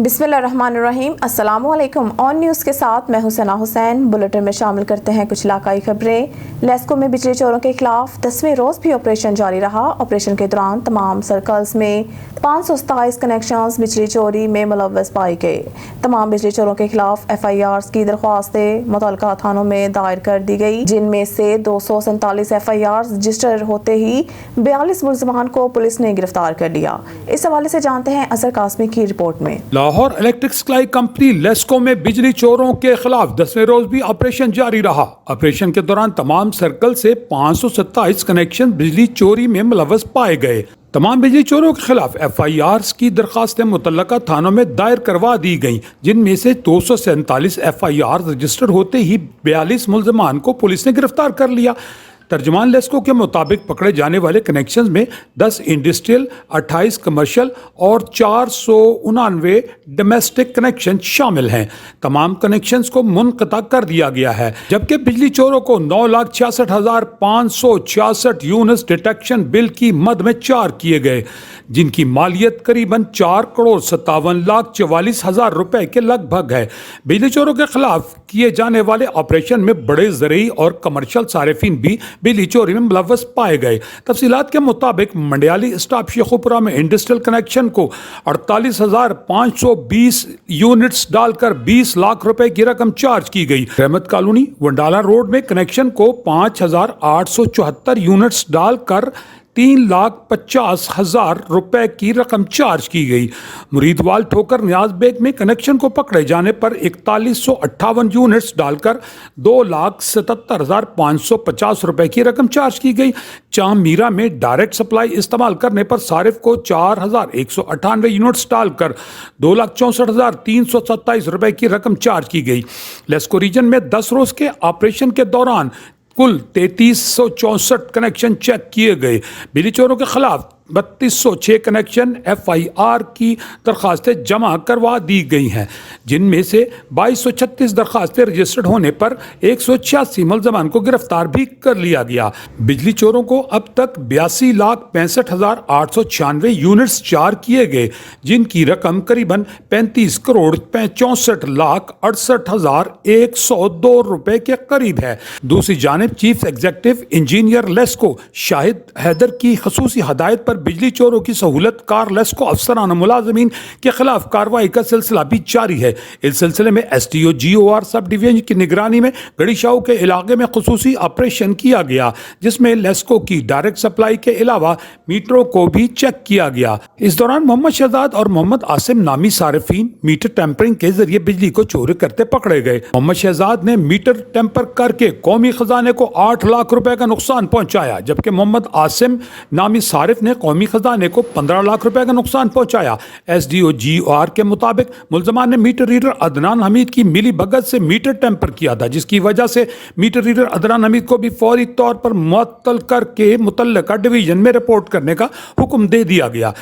बिस्मिल्लाहिर्रहमानिर्रहीम। अस्सलाम वालेकुम। ऑन न्यूज़ के साथ मैं हुसैना हुसैन। बुलेटिन में शामिल करते हैं कुछ इलाकाई खबरें। लेस्को में बिजली चोरों के खिलाफ 10वें रोज़ भी ऑपरेशन जारी रहा। ऑपरेशन के दौरान तमाम सर्कल्स में 527 कनेक्शंस बिजली चोरी में मुलव्वस पाए गए। तमाम बिजली चोरों के खिलाफ FIRs की दरख्वास्तें मुतल्लिका थानों में दायर कर दी गई, जिनमें से 247 FIRs रजिस्टर होते ही 42 मुलज़मान को पुलिस ने गिरफ्तार कर लिया। इस हवाले से जानते हैं अजहर कासमी की रिपोर्ट में। Lahore electric supply company LESCO में बिजली चोरों के खिलाफ 10वें रोज भी ऑपरेशन जारी रहा। ऑपरेशन के दौरान तमाम सर्कल से 527 कनेक्शन बिजली चोरी में मुलव्वस पाए गए। तमाम बिजली चोरों के खिलाफ FIRs की दरखास्तें मुतल्लिका थानों में दायर करवा दी गईं, जिनमें से 247 FIRs रजिस्टर होते ही 42 मुलज़मान को पुलिस ने गिरफ्तार कर लिया। तर्जुमान लेस्को के मुताबिक पकड़े जाने वाले कनेक्शंस में 10 इंडस्ट्रियल, 28 कमर्शियल और 499 डोमेस्टिक कनेक्शन शामिल हैं। तमाम कनेक्शंस को मुनक़ता कर दिया गया है, जबकि बिजली चोरों को 9,66,566 यूनिट्स डिटेक्शन बिल की मद में चार किए गए, जिनकी मालियत करीबन 4,57,44,000 रुपए के लगभग है। बिजली चोरों के खिलाफ किए जाने वाले ऑपरेशन में बड़े ज़रूरी और कमर्शियल सारिफिन भी बिजली चोरी में मुलव्वस पाए गए। तफसीलात के मुताबिक मंडियाली स्टाफ शेखुपुरा में इंडस्ट्रियल कनेक्शन को 48,520 यूनिट्स डालकर 20 लाख रुपए की रकम चार्ज की गई। रहमत कॉलोनी वंडाला रोड में कनेक्शन को 5,874 यूनिट्स डालकर 3,50,000 रुपए की रकम चार्ज की गई। मुरीदवाल ठोकर नियाज बेग में कनेक्शन को पकड़े जाने पर 4158 यूनिट्स डालकर 2,77,550 रुपए की रकम चार्ज की गई। चाम मीरा में डायरेक्ट सप्लाई इस्तेमाल करने पर सारिफ को 4,198 यूनिट्स डालकर 2,64,327 रुपए की रकम चार्ज की गई। लेस्को रीजन में 10 रोज के ऑपरेशन के दौरान कुल 3364 कनेक्शन चेक किए गए। बिजली चोरों के खिलाफ 3206 कनेक्शन FIR की दरखास्तें जमा करवा दी गई हैं, जिनमें से 2236 दरखास्तें रजिस्टर्ड होने पर 186 मुलज़मान को गिरफ्तार भी कर लिया गया। बिजली चोरों को अब तक 82,65,896 यूनिट्स चार किए गए, जिनकी रकम करीबन 35,64,68,102 रुपए के करीब है। दूसरी जानिब chief executive engineer LESCO Shahid Haider की खसूसी हदायत पर बिजली चोरों की सहूलत कार लेस्को अफसरान मुलाजमीन के खिलाफ कार्रवाई का सिलसिला भी जारी है। इस सिलसिले में STO GOR सब डिवीजन की निगरानी में गड़ीशाऊ के इलाके में खसूसी ऑपरेशन किया गया, जिसमें लेस्को की डायरेक्ट सप्लाई के अलावा मीटरों को भी चेक किया गया। इस दौरान मोहम्मद शहजाद और मोहम्मद आसिम नामी सारिफीन मीटर टेम्परिंग के जरिए बिजली को चोरी करते पकड़े गए। मोहम्मद शहजाद ने मीटर टेम्पर करके कौमी खजाने को 8 लाख रुपए का नुकसान पहुंचाया, जबकि मोहम्मद आसिम नामी सारिफ ने कौमी खजाने को 15 लाख रुपए का नुकसान पहुंचाया। SDO GOR के मुताबिक मुलजमान ने मीटर रीडर अदनान हमीद की मिली भगत से मीटर टेम्पर किया था, जिसकी वजह से मीटर रीडर अदनान हमीद को भी फौरी तौर पर मुअत्तल करके मुतल्लिका डिवीजन में रिपोर्ट करने का हुक्म दे दिया गया।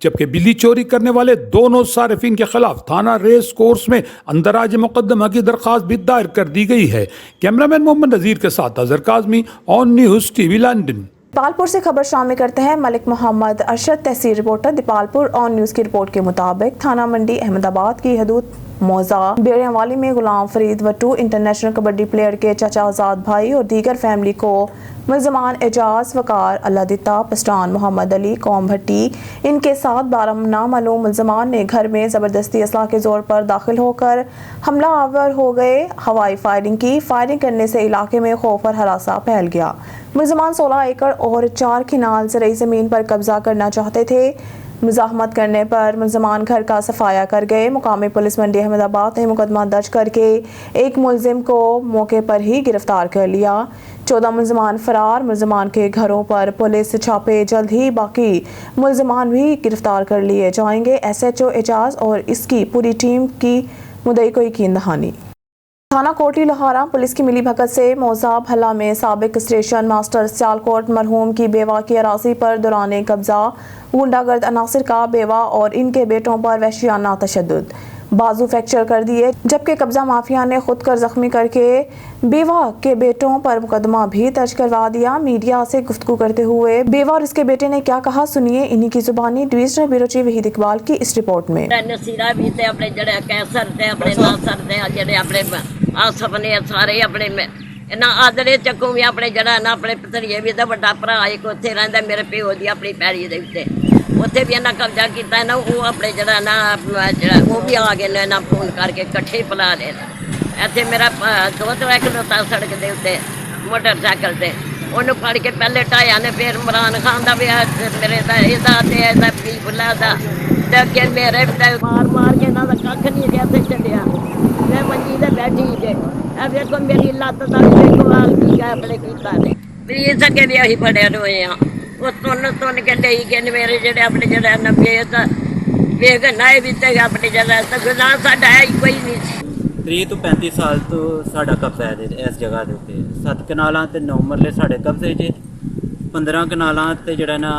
जबकि बिजली चोरी करने वाले दोनों सारिफिन के खिलाफ थाना रेस कोर्स में अंदराज मुकदमा की दरखास्त भी दायर कर दी गई है। कैमरामैन मोहम्मद नजीर के साथ Azhar Kazmi, on news TV London. Dipalpur से खबर शामिल करते हैं मलिक मोहम्मद अरशद, तहसील रिपोर्टर दीपालपुर। ऑन न्यूज़ की रिपोर्ट के मुताबिक थाना मंडी अहमदाबाद की हदूद मौजा बेड़ियावाली में गुलाम फरीद वट्टू इंटरनेशनल कबड्डी प्लेयर के चाचा आज़ाद भाई और दीगर फैमिली को मुलज़मान एजाज वकार, अल्लादिता, पस्टान, मोहम्मद अली, कौम भट्टी, इनके साथ 12 नामालूम मुलज़मान ने घर में ज़बरदस्ती असलाह के ज़ोर पर दाखिल होकर हमला आवर हो गए। हवाई फायरिंग की। फायरिंग करने से इलाके में खौफ और हरासा फैल गया। मुलज़मान 16 एकड़ और 4 किनाल ज़रई ज़मीन पर कब्जा करना चाहते थे। मुज़ाहमत करने पर मुलज़मान घर का सफाया कर गए। मुकामी पुलिस मंडी अहमदाबाद ने मुकदमा दर्ज करके एक मुलजिम को मौके पर ही गिरफ्तार कर लिया। 14 मुलज़मान फरार। मुलज़मान के घरों पर पुलिस छापे, जल्द ही बाकी मुलज़मान भी गिरफ्तार कर लिए जाएंगे। SHO एजाज और इसकी पूरी टीम की मुद्दई को यकीन दहानी। थाना कोटली लोहारा पुलिस की मिली भगत से मौजा भला में साबिक स्टेशन मास्टर सियालकोट मरहूम की बेवा की अराजी पर दौरान कब्जा गुंडागर्द अनासिर का बेवा और इनके बेटों पर वहशियाना तशद्दुद। बाजू फ्रैक्चर कर दिए, जबकि कब्जा माफिया ने खुद कर जख्मी करके बेवा के बेटों पर मुकदमा भी दर्ज करवा दिया। मीडिया से गुफ्तगू करते हुए बेवा और उसके बेटे ने क्या कहा, सुनिए इन्हीं की जुबानी। Divisional bureau chief Waheed Iqbal की इस रिपोर्ट में। नसीरा भी ते अपने जड़े कैंसर ते अपने नासर ते जड़े अपने आसफ ने सारे अपने ना आदरे चक्कू भी अपने जड़ा ना अपने भतरीए भी बड़ा भरा एक उत्थे रहिंदा मेरे प्यो दी अपनी पैड़ी दे उत्ते उत्थे भी इन्हें कब्जा किया ना वो अपने जड़ा ना वो भी आ गए ना फोन करके कट्ठे पिला दे। इत्थे मेरा दोस्त खलोता सड़क दे उत्ते मोटरसाइकिल ते ਉਹਨੂੰ ਫੜ ਕੇ ਪਹਿਲੇ ਢਾਇਆ ਨੇ ਫਿਰ ਇਮਰਾਨ ਖਾਨ ਦਾ ਵੀ ਮੇਰੇ ਦਾ ਇਹਦਾ ਤੇ ਇਹਦਾ ਪੀਪਲਾ ਦਾ ਤੇ ਅੱਗੇ ਮੇਰੇ ਮਾਰ ਕੇ ਇਹਨਾਂ ਦਾ ਕੱਖ ਨਹੀਂ ਗਿਆ ਤੇ ਚੱਲਿਆ ਮੈਂ ਮੰਜੀ ਤੇ ਬੈਠੀ ਜੇ ਇਹ ਵੇਖੋ ਮੇਰੀ ਲੱਤ ਦਾ ਵੀ ਦੇਖੋ ਹਾਲ ਕੀ ਹੈ ਆਪਣੇ ਕੀਤਾ ਨੇ ਪਲੀਜ਼ ਅੱਗੇ ਵੀ ਅਸੀਂ ਫੜਿਆ ਹੋਏ ਆ ਉਹ ਤੁੰਨ ਕੇ ਲਈ ਕਿ ਮੇਰੇ ਜਿਹੜੇ ਆਪਣੇ ਜਿਹੜਾ ਨੱਬੇ ਤਾਂ ਵੇਖ ਨਾ ਵੀ ਤੇ ਆਪਣੇ ਜਿਹੜਾ ਤਾਂ ਗੁਨਾਹ ਸਾਡਾ ਹੈ ਕੋਈ ਨਹੀਂ ਸੀ। 30 ਤੋਂ 35 ਸਾਲ ਤੋਂ ਸਾਡਾ ਕਬਜ਼ਾ ਹੈ ਇਸ ਜਗ੍ਹਾ ਦੇ ਉੱਤੇ 7 ਕਨਾਲਾਂ ਤੇ 9 ਮਰਲੇ ਸਾਡੇ ਕਬਜ਼ੇ 'ਚ 15 ਕਨਾਲਾਂ ਤੇ ਜਿਹੜਾ ਨਾ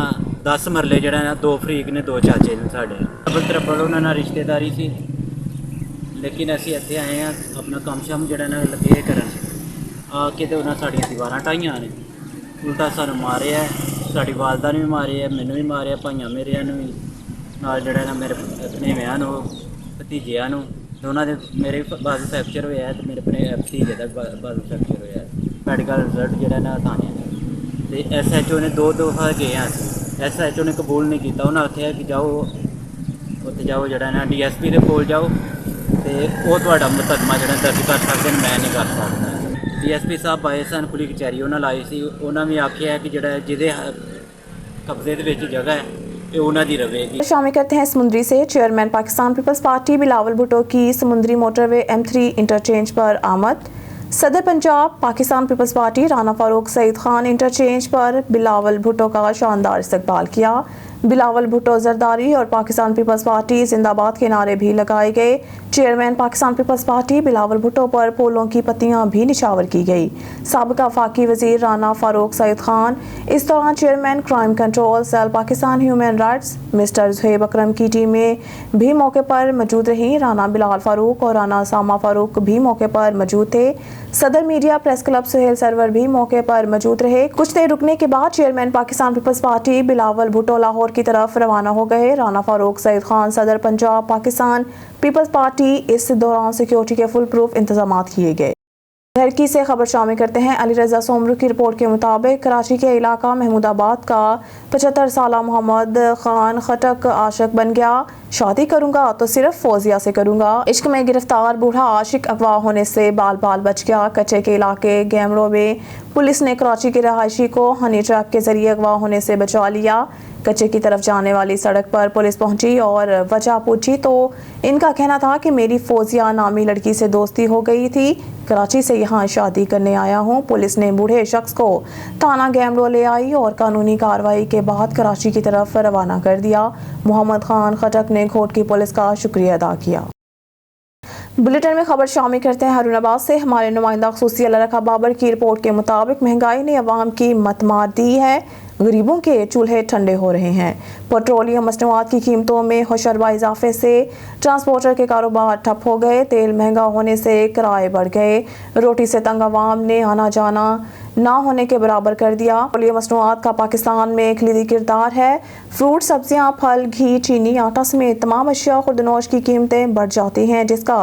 10 ਮਰਲੇ ਜਿਹੜਾ ਨਾ 2 ਫਰੀਕ ਨੇ 2 ਚਾਚੇ ਨੇ ਸਾਡੇ ਡਬਲ ਤਰਬਲ ਉਹਨਾਂ ਨਾਲ ਰਿਸ਼ਤੇਦਾਰੀ ਸੀ ਲੇਕਿਨ ਅਸੀਂ ਇੱਥੇ ਆਏ ਆ ਆਪਣਾ ਕੰਮ ਸ਼ਮ ਜਿਹੜਾ ਨਾ ਲੱਗੇ ਕਰਨ ਆ ਕੇ ਤੇ ਉਹਨਾਂ ਸਾਡੀਆਂ ਦੀਵਾਰਾਂ ਢਾਈਆਂ ਨੇ ਉਲਟਾ ਸਾਨੂੰ ਮਾਰਿਆ ਸਾਡੀ ਵਾਲਦਾ ਨੂੰ ਵੀ ਮਾਰਿਆ ਮੈਨੂੰ ਵੀ ਮਾਰਿਆ ਭਾਈਆਂ ਮੇਰਿਆਂ ਨੂੰ ਵੀ ਨਾਲ ਜਿਹੜਾ ਨਾ ਮੇਰੇ ਆਪਣੇ ਵਿਆਹ ਨੂੰ ਭਤੀਜਿਆਂ ਨੂੰ ਦੋਨਾਂ ਦੇ ਮੇਰੇ ਬਾਜ਼ੂ ਫ੍ਰੈਕਚਰ ਹੋਇਆ ਤੇ ਮੇਰੇ ਆਪਣੇ ਭਤੀਜੇ ਦਾ ਬਾਜ਼ੂ ਫ੍ਰੈਕਚਰ ਹੋਇਆ ਮੈਡੀਕਲ ਰਿਜ਼ਲਟ ਜਿਹੜਾ ਨਾ ਥਾਣੇ ਤੇ SHO ਨੇ 2 ਦਫਾ ਗਏ ਆ ਅਸੀਂ SHO ਨੇ ਕਬੂਲ ਨਹੀਂ ਕੀਤਾ ਉਹਨਾਂ ਆਖਿਆ ਕਿ ਜਾਓ ਉੱਥੇ ਜਾਓ ਜਿਹੜਾ ਨਾ DSP ਦੇ ਕੋਲ ਜਾਓ ਤੇ ਉਹ ਤੁਹਾਡਾ ਮੁਕੱਦਮਾ ਜਿਹੜਾ ਦਰਜ ਕਰ ਸਕਦੇ ਨੇ ਮੈਂ ਨਹੀਂ ਕਰ ਸਕਦਾ। DSP ਸਾਹਿਬ ਆਏ ਸਨ ਪੁਲਿਸ ਕਚਹਿਰੀ ਉਹਨਾਂ ਲਾਈ ਸੀ ਉਹਨਾਂ ਵੀ ਆਖਿਆ ਕਿ ਜਿਹੜਾ ਜਿਹਦੇ ਕਬਜ਼ੇ ਦੇ ਵਿੱਚ ਜਗ੍ਹਾ ਹੈ शामिल करते हैं समुंदरी से। Chairman Pakistan Peoples Party Bilawal Bhutto की समुंदरी मोटरवे M3 इंटरचेंज पर आमद। सदर Punjab Pakistan Peoples Party Rana Farooq Saeed Khan interchange पर बिलावल भुट्टो का शानदार इस्तकबाल किया। बिलावल भुट्टो जरदारी और पाकिस्तान पीपल्स पार्टी जिंदाबाद के नारे भी लगाए गए। Chairman Pakistan Peoples Party Bilawal Bhutto पर फूलों की पत्तियां भी निछावर की गई। साबिका वफाकी वजीर राना फारूक सईद खान इस दौरान chairman crime control cell Pakistan human rights mister Zuhaib Akram की टीमें भी मौके पर मौजूद रहीं। राना बिलाल फारूक और राना सामा फारूक भी मौके पर मौजूद थे। सदर media press club Sohail Sarwar भी मौके पर मौजूद रहे। कुछ देर रुकने के बाद chairman Pakistan Peoples Party Bilawal Bhutto Lahore की तरफ रवाना हो गए। राना फारूक सईद खान सदर पंजाब पाकिस्तान पीपल्स पार्टी इस दौरान सिक्योरिटी के फुल प्रूफ इंतजाम किए गए। धरकी से खबर शामिल करते हैं। अली रजा सोमरू की रिपोर्ट के मुताबिक कराची के इलाका महमूदाबाद का 75 साला मोहम्मद खान खटक आशिक बन गया। शादी करूंगा तो सिर्फ फौजिया से करूंगा। इश्क में गिरफ्तार बूढ़ा आशिक अगवा होने से बाल बाल बच गया। कच्चे के इलाके गैमरों में पुलिस ने कराची के रहायशी को हनी ट्रैप के जरिए अगवा होने से बचा लिया। कच्चे की तरफ जाने वाली सड़क पर पुलिस पहुंची और वजह पूछी तो इनका कहना था कि मेरी फौजिया नामी लड़की से दोस्ती हो गई थी, कराची से यहाँ शादी करने आया हूँ। पुलिस ने बूढ़े शख्स को थाना गैमरो ले आई और कानूनी कार्रवाई के बाद कराची की तरफ रवाना कर दिया। मोहम्मद खान खटक ने घोट की पुलिस का शुक्रिया अदा किया। बुलेटिन में खबर शामिल करते हैं हारूनाबाद से। हमारे नुमाइंदा खसूसी अल्लाह रखा बाबर की रिपोर्ट के मुताबिक महंगाई ने अवाम की मत मार दी है। गरीबों के चूल्हे ठंडे हो रहे हैं। पेट्रोलियम मसनूआत की कीमतों में होशरबा इजाफे से ट्रांसपोर्टर के कारोबार ठप हो गए। तेल महंगा होने से किराए बढ़ गए। रोटी से तंग अवाम ने आना जाना ना होने के बराबर कर दिया। पेट्रोलियम मसनूआत का पाकिस्तान में कलीदी किरदार है। फ्रूट, सब्जियां, फल, घी, चीनी, आटा समेत तमाम अशिया खुर्दनोश की कीमतें बढ़ जाती हैं, जिसका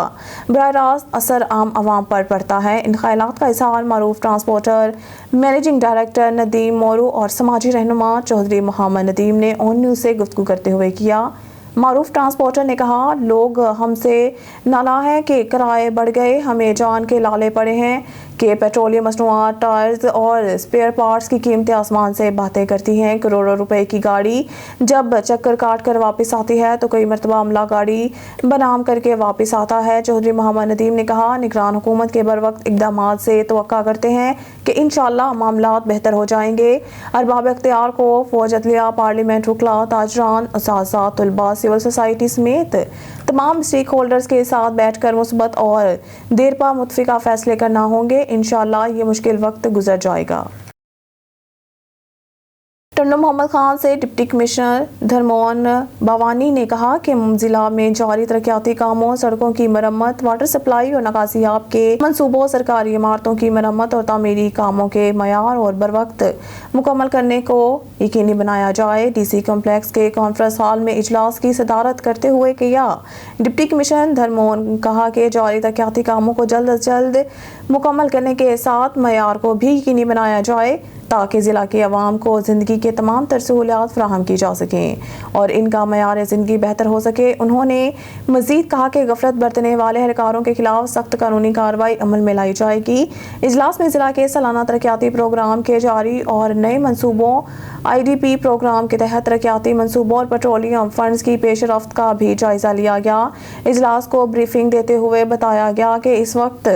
बराह रास्त असर आम आवाम पर पड़ता है। इन ख्यालात का इजहार मारूफ transporter managing director Nadeem Moru और समाजी रहनुमा चौधरी मोहम्मद नदीम ने ऑन न्यूज़ से गुफ्तगू करते हुए किया। मारूफ ट्रांसपोर्टर ने कहा, लोग हमसे नाला हैं कि किराए बढ़ गए, हमें जान के लाले पड़े हैं कि पेट्रोलियम मसनूआत, टायर्स और स्पेयर पार्ट्स की कीमतें आसमान से बातें करती हैं। करोड़ों रुपए की गाड़ी जब चक्कर काट कर वापस आती है तो कई मरतबा अमला गाड़ी बनाम करके वापस आता है। चौधरी मोहम्मद नदीम ने कहा, निगरान हुकूमत के बर वक्त इक़दाम से तवक्का करते हैं कि इंशाअल्लाह मामलात बेहतर हो जाएंगे। अरबाब इख्तियार को फौज, अदलिया, पार्लियामेंट, वकला, ताजरान, उस्ताद, तलबा, सिविल सोसाइटी समेत तमाम स्टेक होल्डर्स के साथ बैठकर मुस्बत और देरपा मुतफिका फैसले करना होंगे। इंशाअल्लाह ये मुश्किल वक्त गुजर जाएगा। ٹنڈو محمد خان سے ڈپٹی کمشنر دھرمون بھوانی نے کہا کہ ضلع میں جاری ترقیاتی کاموں، سڑکوں کی مرمت، واٹر سپلائی اور نکاسیاب کے منصوبوں، سرکاری عمارتوں کی مرمت اور تعمیری کاموں کے معیار اور بروقت مکمل کرنے کو یقینی بنایا جائے۔ ڈی سی کمپلیکس کے کانفرنس ہال میں اجلاس کی صدارت کرتے ہوئے کیا ڈپٹی کمشنر دھرمون کہا کہ جاری ترقیاتی کاموں کو جلد از جلد مکمل کرنے کے ساتھ معیار کو بھی یقینی بنایا جائے تاکہ ضلع کے عوام کو زندگی کے تمام تر سہولیات فراہم کی جا سکیں اور ان کا معیار زندگی بہتر ہو سکے۔ انہوں نے مزید کہا کہ غفلت برتنے والے اہلکاروں کے خلاف سخت قانونی کارروائی عمل میں لائی جائے گی۔ اجلاس میں ضلع کے سالانہ ترقیاتی پروگرام کے جاری اور نئے منصوبوں، آئی ڈی پی پروگرام کے تحت ترقیاتی منصوبوں اور پیٹرولیم فنڈز کی پیش رفت کا بھی جائزہ لیا گیا۔ اجلاس کو بریفنگ دیتے ہوئے بتایا گیا کہ اس وقت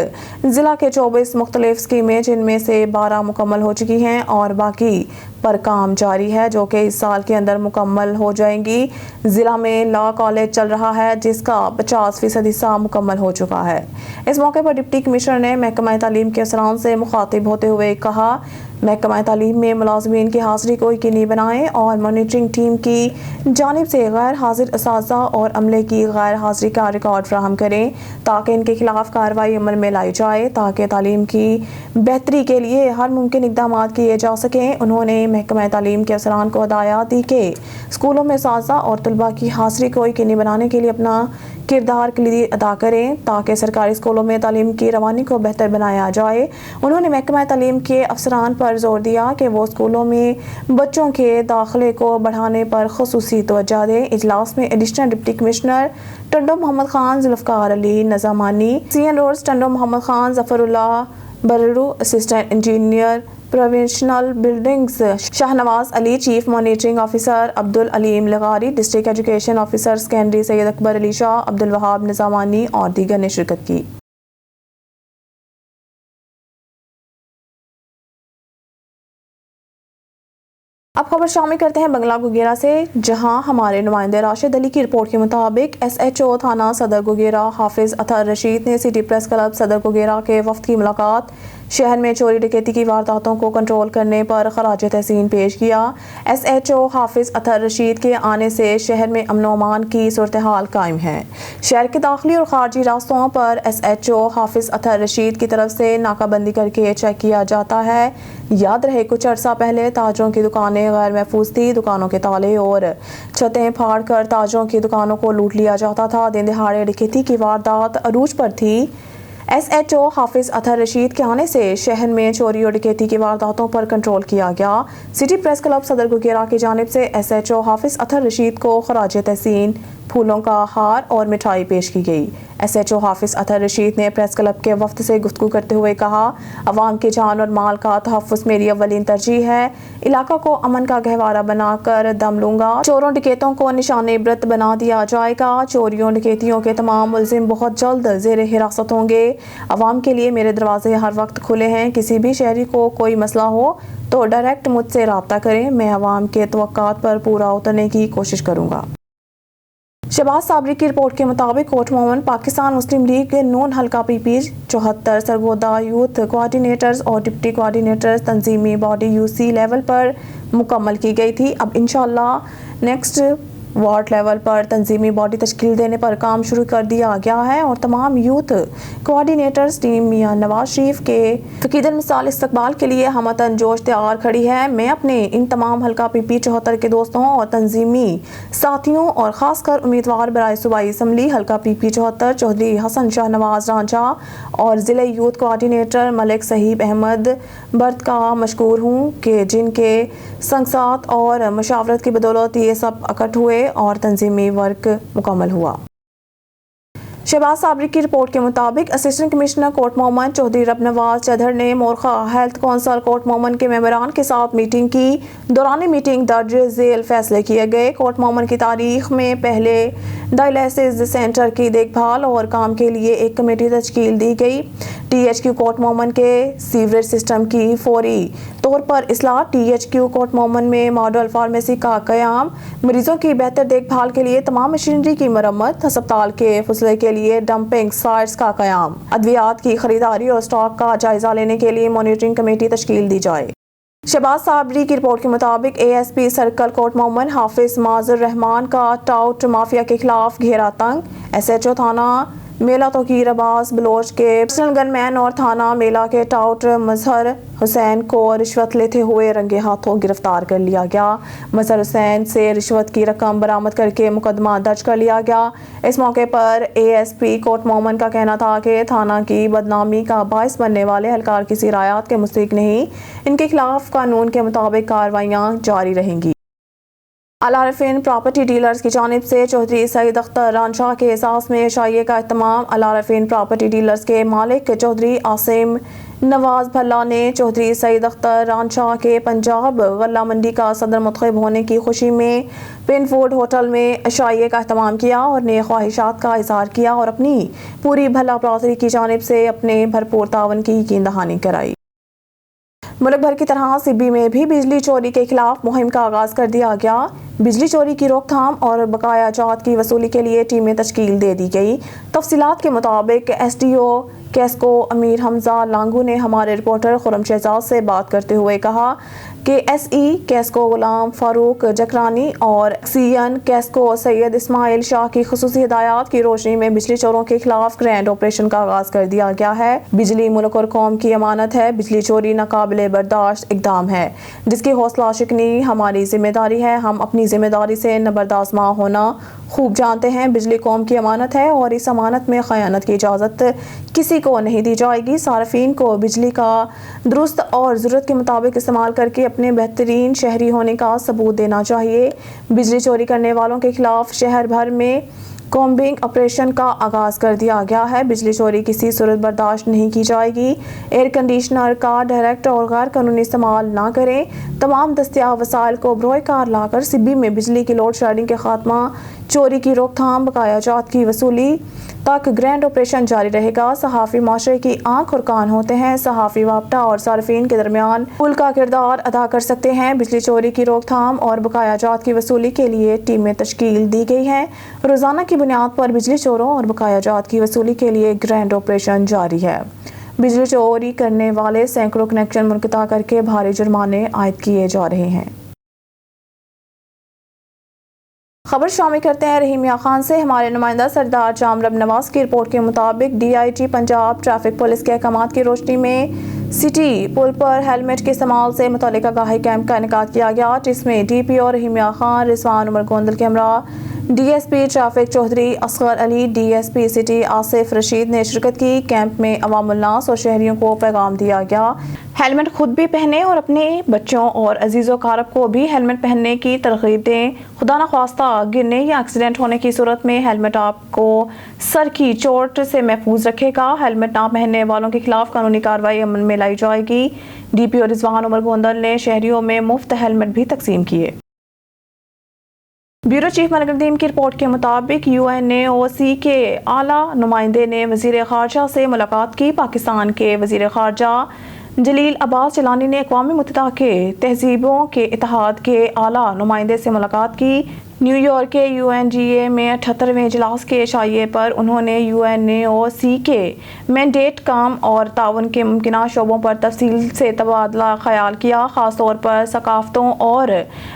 ضلع کے 24 مختلف اسکیمیں جن میں سے 12 مکمل ہو چکی ہیں اور باقی پر کام جاری ہے جو کہ اس سال کے اندر مکمل ہو جائیں گی۔ ضلع میں لا کالج چل رہا ہے جس کا 50% حصہ مکمل ہو چکا ہے۔ اس موقع پر ڈپٹی کمشنر نے محکمہ تعلیم کے افسران سے مخاطب ہوتے ہوئے کہا محکمہ تعلیم میں ملازمین کی حاضری کو یقینی بنائیں اور مانیٹرنگ ٹیم کی جانب سے غیر حاضر اساتذہ اور عملے کی غیر حاضری کا ریکارڈ فراہم کریں تاکہ ان کے خلاف کارروائی عمل میں لائی جائے تاکہ تعلیم کی بہتری کے لیے ہر ممکن اقدامات کیے جا سکیں۔ انہوں نے محکمہ تعلیم کے افسران کو ہدایات دی کہ اسکولوں میں اساتذہ اور طلباء کی حاضری کو یقینی بنانے کے لیے اپنا کردار کلیدی ادا کریں تاکہ سرکاری اسکولوں میں تعلیم کی روانی کو بہتر بنایا جائے۔ انہوں نے محکمہ تعلیم کے افسران پر زور دیا کہ وہ اسکولوں میں بچوں کے داخلے کو بڑھانے پر خصوصی توجہ دیں۔ اجلاس میں additional deputy commissioner Tando Muhammad Khan, Zulfiqar Ali Nizamani, C N roads Tando Muhammad Khan, Zafar Ullah Barro, assistant engineer provincial buildings Shahnawaz Ali, chief monitoring officer Abdul Aleem لغاری، district education officer secondary Syed Akbar Ali Shah, Abdul Wahab Nizamani اور دیگر نے شرکت کی۔ اب خبر شامل کرتے ہیں بنگلہ گوگیرا سے، جہاں ہمارے نمائندے راشد علی کی رپورٹ کے مطابق ایس ایچ او تھانہ صدر گوگیرا حافظ اطہر رشید نے سٹی پریس کلب صدر گوگیرا کے وفد کی ملاقات شہر میں چوری ڈکیتی کی وارداتوں کو کنٹرول کرنے پر خراج تحسین پیش کیا۔ ایس ایچ او حافظ اطہر رشید کے آنے سے شہر میں امن و امان کی صورتحال قائم ہے۔ شہر کے داخلی اور خارجی راستوں پر ایس ایچ او حافظ اطہر رشید کی طرف سے ناکہ بندی کر کے چیک کیا جاتا ہے۔ یاد رہے کچھ عرصہ پہلے تاجروں کی دکانیں غیر محفوظ تھی، دکانوں کے تالے اور چھتیں پھاڑ کر تاجروں کی دکانوں کو لوٹ لیا جاتا تھا، دن دہاڑے ڈکیتی کی واردات عروج پر تھی۔ ایس ایچ او حافظ اطہر رشید کے آنے سے شہر میں چوری اور ڈکیتی کی وارداتوں پر کنٹرول کیا گیا۔ سٹی پریس کلب صدر گوگیرا کی جانب سے ایس ایچ او حافظ اطہر رشید کو خراج تحسین پھولوں کا ہار اور مٹھائی پیش کی گئی۔ ایس ایچ او حافظ اطہر رشید نے پریس کلب کے وفد سے گفتگو کرتے ہوئے کہا عوام کی جان اور مال کا تحفظ میری اولین ترجیح ہے، علاقہ کو امن کا گہوارہ بنا کر دم لوں گا، چوروں ڈکیتوں کو نشان عبرت بنا دیا جائے گا، چوریوں ڈکیتیوں کے تمام ملزم بہت جلد زیر حراست ہوں گے۔ عوام کے لیے میرے دروازے ہر وقت کھلے ہیں، کسی بھی شہری کو کوئی مسئلہ ہو تو ڈائریکٹ مجھ سے رابطہ کریں، میں عوام کے توقعات پر پورا اترنے کی کوشش کروں گا۔ شہباز صابری کی رپورٹ کے مطابق کوٹ مومن پاکستان مسلم لیگ نون حلقہ پی پی 74 سرگودا یوتھ کوآرڈینیٹرز اور ڈپٹی کوآرڈینیٹرز تنظیمی باڈی یو سی لیول پر مکمل کی گئی تھی۔ اب انشاءاللہ نیکسٹ وارڈ لیول پر تنظیمی باڈی تشکیل دینے پر کام شروع کر دیا گیا ہے اور تمام youth coordinators team Mian Nawaz Sharif کے فقیدن مثال استقبال کے لیے ہمتن جوش تیار کھڑی ہے۔ میں اپنے ان تمام حلقہ پی پی 74 کے دوستوں اور تنظیمی ساتھیوں اور خاص کر امیدوار برائے صوبائی اسمبلی حلقہ پی پی 74 چودھری حسن شاہ نواز رانجھا اور ضلع یوتھ کوآرڈینیٹر ملک صہیب احمد برت کا مشکور ہوں کہ جن کے سنگسات اور مشاورت کی بدولت یہ سب اکٹھ ہوئے اور تنظیمی ورک مکمل ہوا۔ شہباز صابری کی رپورٹ کے مطابق اسسٹنٹ کمشنر کوٹ مومن چودھری رب نواز چدھر نے مورخہ ہیلتھ کونسل کوٹ مومن کے ممبران کے ساتھ میٹنگ کی۔ دوران میٹنگ درج ذیل فیصلے کیے گئے۔ کوٹ مومن کی تاریخ میں پہلے ڈائلیسس سینٹر کی دیکھ بھال اور کام کے لیے ایک کمیٹی تشکیل دی گئی۔ ٹی ایچ کیو کوٹ مومن کے سیوریج سسٹم کی فوری طور پر اصلاح، ٹی ایچ کیو کوٹ مومن میں ماڈل فارمیسی کا قیام، مریضوں کی بہتر دیکھ بھال کے لیے تمام مشینری کی مرمت، ہسپتال کے فضلے کے لیے ڈمپنگ سائٹس کا قیام، ادویات کی خریداری اور اسٹاک کا جائزہ لینے کے لیے مانیٹرنگ کمیٹی تشکیل دی جائے۔ शहबाज साबरी की रिपोर्ट के मुताबिक ASP सर्कल कोर्ट मोहम्मद हाफिज माजुर रहमान का टाउट माफिया के खिलाफ घेरा तंग। SHO थाना मेला तोकीर अब्बास बलोच के पर्सनल गनमैन और थाना मेला के टाउट मजहर हुसैन को रिश्वत लेते हुए रंगे हाथों गिरफ्तार कर लिया गया। मजहर हुसैन से रिश्वत की रकम बरामद करके मुकदमा दर्ज कर लिया गया। इस मौके पर ASP कोर्ट मोहम्मद का कहना था कि थाना की बदनामी का बायस बनने वाले एहलकार किसी रायत के मुस्तहिक नहीं, इनके खिलाफ कानून के मुताबिक कार्रवाइयाँ जारी रहेंगी। अल-आरिफीन प्रॉपर्टी डीलर्स की जानिब से चौधरी सईद अख्तर रानशाह के एहसास में शाइए का एहतमाम। अल-आरिफीन प्रॉपर्टी डीलर्स के मालिक चौधरी आसिम नवाज भल्ला ने चौधरी सईद अख्तर रानशाह के पंजाब गल्ला मंडी का सदर मुंतखब होने की खुशी में पिनफूड होटल में शाइए का एहतमाम किया और नेक ख्वाहिशात का इजहार किया और अपनी पूरी भला बरादरी की जानिब से अपने भरपूर तावन की यकीन दहानी कराई। मुल्क भर की तरह सिब्बी में भी बिजली चोरी के खिलाफ मुहिम का आगाज कर दिया गया। बिजली चोरी की रोकथाम और बकाया जात की वसूली के लिए टीमें तश्कील दे दी गई। तफसीलात के मुताबिक SDO कैस्को अमीर हमजा लांगू ने हमारे रिपोर्टर खुरम शहजाद से बात करते हुए कहा कि SE कैस्को गुलाम फारूक जकरानी और CN कैस्को सैयद इस्माइल शाह की खुसूसी हिदायत की रोशनी में बिजली चोरों के खिलाफ ग्रैंड ऑपरेशन का आगाज कर दिया गया है। बिजली मुल्क और कौम की अमानत है। बिजली चोरी नाकाबिले बर्दाश्त इकदाम है जिसकी हौसला शिकनी हमारी जिम्मेदारी है। हम अपनी जिम्मेदारी से न बर्दाश्त मां होना खूब जानते हैं। बिजली कौम की अमानत है और इस अमानत में खयानत की इजाज़त किसी को नहीं दी जाएगी। सार्फिन को बिजली का दुरुस्त और ज़रूरत के मुताबिक इस्तेमाल करके अपने बेहतरीन शहरी होने का सबूत देना चाहिए। बिजली चोरी करने वालों के खिलाफ शहर भर में कॉम्बिंग ऑपरेशन का आगाज कर दिया गया है। बिजली चोरी किसी सूरत बर्दाश्त नहीं की जाएगी। एयर कंडीशनर का डायरेक्ट और गैर कानूनी इस्तेमाल ना करें। तमाम दस्तियाब वसाइल को बरोए कार लाकर सिब्बी में बिजली की लोड शेडिंग के खात्मा, चोरी की रोकथाम, बकाया जात की वसूली तक ग्रैंड ऑपरेशन जारी रहेगा। सहाफ़ी माशरे की आंख और कान होते हैं। सहाफ़ी वापटा और सार्फिन के दरमियान पुल का किरदार अदा कर सकते हैं। बिजली चोरी की रोकथाम और बकाया जात की वसूली के लिए टीमें तश्कील दी गई हैं। रोज़ाना की बुनियाद पर बिजली चोरों और बकाया जात की वसूली के लिए ग्रैंड ऑपरेशन जारी है। बिजली चोरी करने वाले सैकड़ों कनेक्शन मुनक़ता करके भारी जुर्माने आयद किए जा रहे हैं। खबर शामिल करते हैं रहीम मियां खान से। हमारे नुमाइंदा सरदार जामरब नवाज की रिपोर्ट के मुताबिक DIG पंजाब ट्रैफिक पुलिस के अहकामात की रोशनी में सिटी पुल पर हेलमेट के इस्तेमाल से मुतल्लिक आगाही कैंप का इनेकाद किया गया, जिसमें DPO रहीम मियां खान, रिजवान उमर गोंदल के हमरा DSP traffic Chaudhry Asghar Ali, DSP city Asif Rashid ने शिरकत की। कैंप में अवामुन्नास और शहरियों को पैगाम दिया गया हेलमेट खुद भी पहने और अपने बच्चों और अजीज़ो कारब को भी हेलमेट पहनने की तरगीब दें। खुदा न ख्वास्ता गिरने या एक्सीडेंट होने की सूरत में हेलमेट आपको सर की चोट से महफूज रखेगा। हेलमेट ना पहनने वालों के खिलाफ कानूनी कार्रवाई अमल में लाई जाएगी। DPO रिजवान उमर गोंदल ने शहरियों में मुफ्त हेलमेट भी तकसीम किए। ब्यूरो चीफ मलिक नदीम की रिपोर्ट के मुताबिक UNOC के आला नुमाइंदे ने वज़ीर ख़ारजा से मुलाकात की। पाकिस्तान के वज़ीर ख़ारजा जलील अब्बास जिलानी ने अक़वाम मुत्तहिदा के तहज़ीबों के इत्तेहाद के आला नुमाइंदे से मुलाकात की। न्यूयॉर्क के UNGA में 78वें इजलास के शाइए पर उन्होंने UNOC के मैंडेट, काम और ताउन के मुमकिना शोबों पर तफसील से तबादला ख्याल किया। ख़ास तौर पर सकाफ़तों और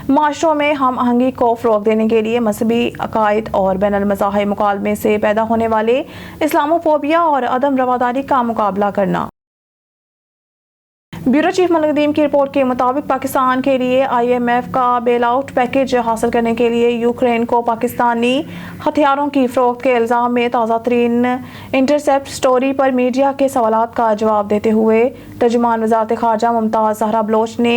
माशरों में हम आहंगी को फ़रोग़ देने के लिए मजहबी अकायद और बैनुल मज़ाहिब मुकालमे से पैदा होने वाले इस्लामोफोबिया और अदम रवादारी का मुकाबला करना। ब्यूरो चीफ मलिक नदीम की रिपोर्ट के मुताबिक पाकिस्तान के लिए IMF का बेल आउट पैकेज हासिल करने के लिए यूक्रेन को पाकिस्तानी हथियारों की फ़रोख्त के इल्ज़ाम में ताज़ा तरीन इंटरसेप्ट स्टोरी पर मीडिया के सवालात का जवाब देते हुए तर्जुमान वज़ारत ख़ारजा मुमताज़ ज़हरा बलोच ने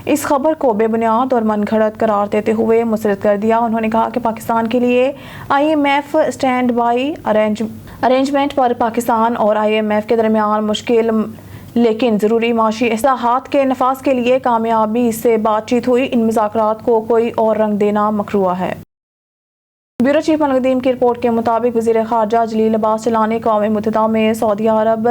इस खबर को बेबुनियाद और मन घड़त करार देते हुए मुस्तरद कर दिया। उन्होंने कहा कि पाकिस्तान के लिए IMF स्टैंड बाई अरेंजमेंट पर पाकिस्तान और IMF के दरमियान मुश्किल लेकिन ज़रूरी माशी इस्लाहात के नफाज के लिए कामयाबी से बातचीत हुई। इन मुज़ाकरात को कोई और रंग देना मकरूह है। ब्यूरो चीफ मलिक नदीम की रिपोर्ट के मुताबिक वज़ीर ख़ारजा जलील अब्बास जिलानी अक़वाम मुत्तहिदा में Saudi Arab,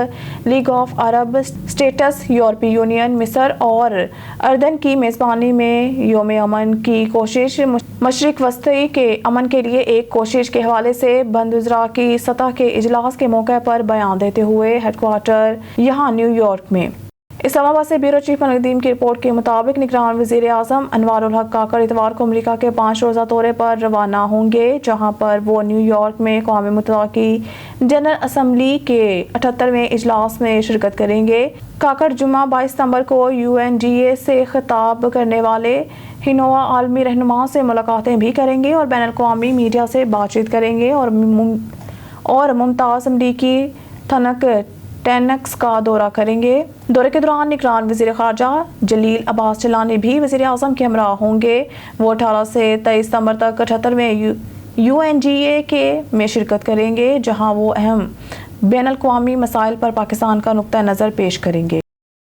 league of Arab states, यूरोपीय यूनियन, मिस्र और अर्दन की मेज़बानी में यौम अमन की कोशिश, मशरिक़ वस्ती के अमन के लिए एक कोशिश के हवाले से बंद वज़रा की सतह के इजलास के मौके पर बयान देते हुए हेडक्वार्टर यहाँ न्यूयॉर्क में اسلام آباد سے بیورو چیف ملک الدین کی رپورٹ کے مطابق نگران وزیر اعظم انوار الحق کاکڑ اتوار کو امریکہ کے 5 روزہ دورے پر روانہ ہوں گے، جہاں پر وہ نیو یارک میں اقوام متحدہ کی جنرل اسمبلی کے 78ویں اجلاس میں شرکت کریں گے۔ کاکڑ جمعہ 22 ستمبر کو UNGA سے خطاب کرنے والے ہنوا عالمی رہنما سے ملاقاتیں بھی کریں گے اور بین الاقوامی میڈیا سے بات چیت کریں گے اور ممتاز امریکی تھنک ٹینکس کا دورہ کریں گے۔ دورے کے دوران نگران وزیر خارجہ جلیل عباس جیلانی بھی وزیر اعظم کے ہمراہ ہوں گے۔ وہ 18 سے 23 ستمبر تک 78ویں UNGA کے میں شرکت کریں گے، جہاں وہ اہم بین الاقوامی مسائل پر پاکستان کا نقطہ نظر پیش کریں گے۔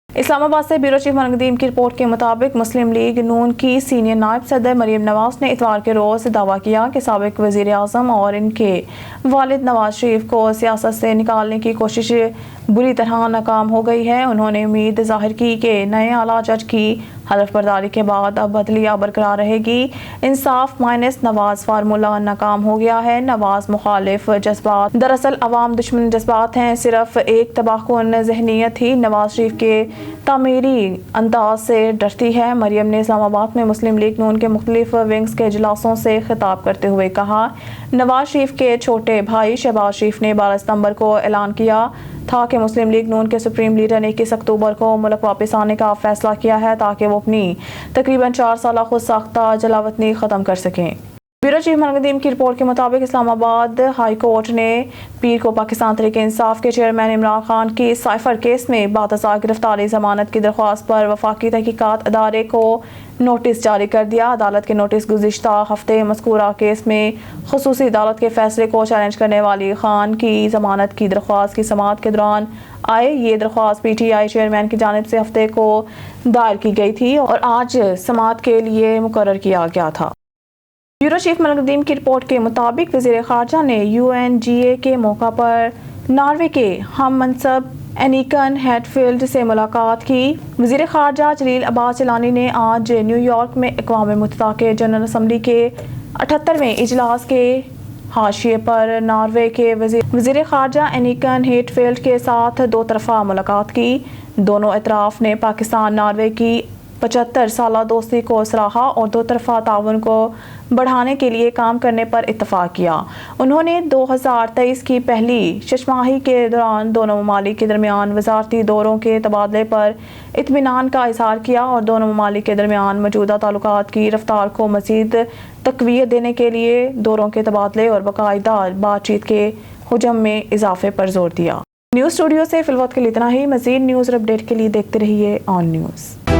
اسلام آباد سے بیورو چیف ملک الدین کی رپورٹ کے مطابق مسلم لیگ نون کی سینئر نائب صدر مریم نواز نے اتوار کے روز دعویٰ کیا کہ سابق وزیر اعظم اور ان کے والد نواز شریف کو سیاست سے نکالنے کی کوشش بری طرح ناکام ہو گئی ہے۔ انہوں نے امید ظاہر کی کہ نئے اعلیٰ جج کی حلف برداری کے بعد اب عدلیہ برقرار رہے گی۔ انصاف مائنس نواز فارمولہ ناکام ہو گیا ہے۔ نواز مخالف جذبات دراصل عوام دشمن جذبات ہیں۔ صرف ایک تباہ کن ذہنیت ہی نواز شریف کے تعمیری انداز سے ڈرتی ہے۔ مریم نے اسلام آباد میں مسلم لیگ نون کے مختلف ونگز کے اجلاسوں سے خطاب کرتے ہوئے کہا، نواز شریف کے چھوٹے بھائی شہباز شریف نے 12 ستمبر کو اعلان کیا تھا کہ مسلم لیگ نون کے سپریم لیڈر نے 21 اکتوبر کو ملک واپس آنے کا فیصلہ کیا ہے تاکہ وہ اپنی تقریباً 4 سالہ خود ساختہ جلاوطنی ختم کر سکیں۔ بیورو چیف ملک الدین کی رپورٹ کے مطابق اسلام آباد ہائی کورٹ نے پیر کو پاکستان تحریک انصاف کے چیئرمین عمران خان کی سائفر کیس میں بعد ازاں گرفتاری ضمانت کی درخواست پر وفاقی تحقیقات ادارے کو نوٹس جاری کر دیا۔ عدالت کے نوٹس گزشتہ ہفتے مذکورہ کیس میں خصوصی عدالت کے فیصلے کو چیلنج کرنے والی خان کی ضمانت کی درخواست کی سماعت کے دوران آئے۔ یہ درخواست PTI چیئرمین کی جانب سے ہفتے کو دائر کی گئی تھی اور آج سماعت کے لیے مقرر کیا گیا تھا۔ بیورو چیف ملک الدین کی رپورٹ کے مطابق وزیر خارجہ نے UNGA کے موقع پر ناروے کے ہم منصب اینیکن ہیٹفیلڈ سے ملاقات کی۔ وزیر خارجہ جلیل عباس جیلانی نے آج نیو یارک میں اقوام متحدہ کے جنرل اسمبلی کے 78ویں اجلاس کے حاشیے پر ناروے کے وزیر خارجہ اینیکن ہیٹفیلڈ کے ساتھ دو طرفہ ملاقات کی۔ دونوں اطراف نے پاکستان ناروے کی 75 سالہ دوستی کو سراہا اور دو طرفہ تعاون کو بڑھانے کے لیے کام کرنے پر اتفاق کیا۔ انہوں نے 2023 کی پہلی 6 ماہی کے دوران دونوں ممالک کے درمیان وزارتی دوروں کے تبادلے پر اطمینان کا اظہار کیا اور دونوں ممالک کے درمیان موجودہ تعلقات کی رفتار کو مزید تقویت دینے کے لیے دوروں کے تبادلے اور باقاعدہ بات چیت کے حجم میں اضافے پر زور دیا۔ نیوز اسٹوڈیو سے فی الوقت کے لیے اتنا ہی۔ مزید نیوز اور اپڈیٹ کے لیے دیکھتے رہیے آن نیوز۔